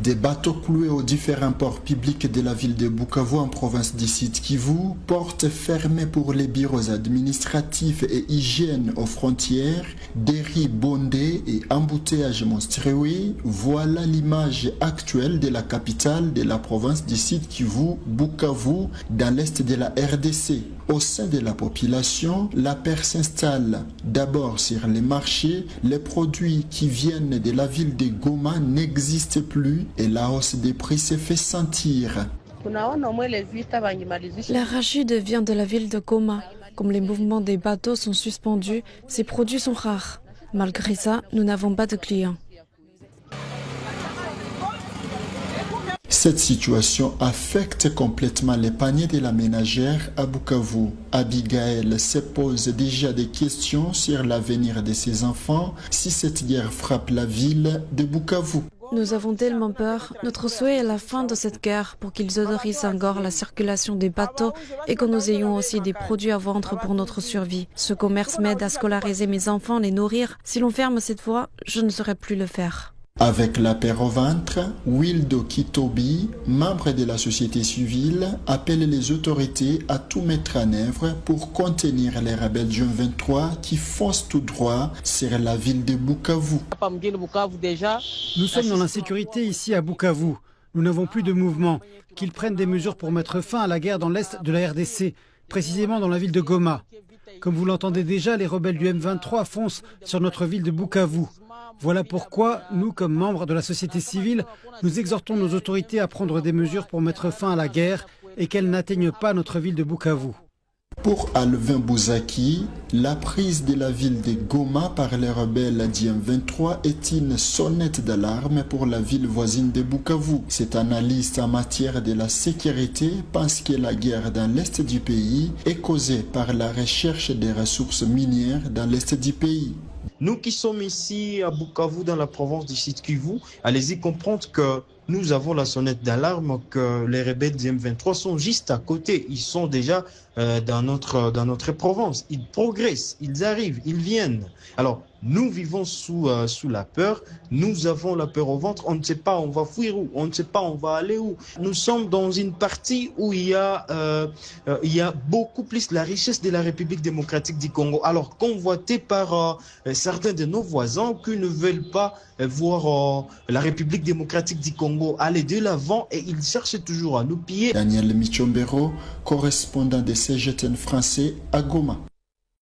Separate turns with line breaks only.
Des bateaux cloués aux différents ports publics de la ville de Bukavu en province du Sud Kivu, portes fermées pour les bureaux administratifs et hygiène aux frontières, dérives bondées et embouteillages monstrueux, voilà l'image actuelle de la capitale de la province du Sud Kivu, Bukavu, dans l'est de la RDC. Au sein de la population, la peur s'installe d'abord sur les marchés, les produits qui viennent de la ville de Goma n'existent plus et la hausse des prix se fait sentir.
L'arachide vient de la ville de Goma. Comme les mouvements des bateaux sont suspendus, ces produits sont rares. Malgré ça, nous n'avons pas de clients.
Cette situation affecte complètement les paniers de la ménagère à Bukavu. Abigail se pose déjà des questions sur l'avenir de ses enfants si cette guerre frappe la ville de Bukavu.
Nous avons tellement peur. Notre souhait est la fin de cette guerre pour qu'ils autorisent encore la circulation des bateaux et que nous ayons aussi des produits à vendre pour notre survie. Ce commerce m'aide à scolariser mes enfants, les nourrir. Si l'on ferme cette voie, je ne saurais plus le faire.
Avec la peur au ventre, Wildo Kitobi, membre de la société civile, appelle les autorités à tout mettre en œuvre pour contenir les rebelles du M23 qui foncent tout droit sur la ville de Bukavu.
Nous sommes dans l'insécurité ici à Bukavu. Nous n'avons plus de mouvement. Qu'ils prennent des mesures pour mettre fin à la guerre dans l'est de la RDC, précisément dans la ville de Goma. Comme vous l'entendez déjà, les rebelles du M23 foncent sur notre ville de Bukavu. Voilà pourquoi, nous, comme membres de la société civile, nous exhortons nos autorités à prendre des mesures pour mettre fin à la guerre et qu'elle n'atteigne pas notre ville de Bukavu.
Pour Alvin Bouzaki, la prise de la ville de Goma par les rebelles du M23 est une sonnette d'alarme pour la ville voisine de Bukavu. Cet analyste en matière de la sécurité pense que la guerre dans l'est du pays est causée par la recherche des ressources minières dans l'est du pays.
Nous qui sommes ici à Bukavu, dans la province du Sud Kivu, allez-y comprendre que nous avons la sonnette d'alarme que les rebelles du M23 sont juste à côté. Ils sont déjà dans notre province. Ils progressent, ils arrivent, ils viennent. Alors, nous vivons sous la peur. Nous avons la peur au ventre. On ne sait pas on va fuir où. On ne sait pas on va aller où. Nous sommes dans une partie où il y a beaucoup plus la richesse de la République démocratique du Congo. Alors, convoité par certains de nos voisins qui ne veulent pas voir la République démocratique du Congo aller de l'avant et ils cherchent toujours à nous piller.
Daniel Michombero, correspondant de CGTN français à Goma.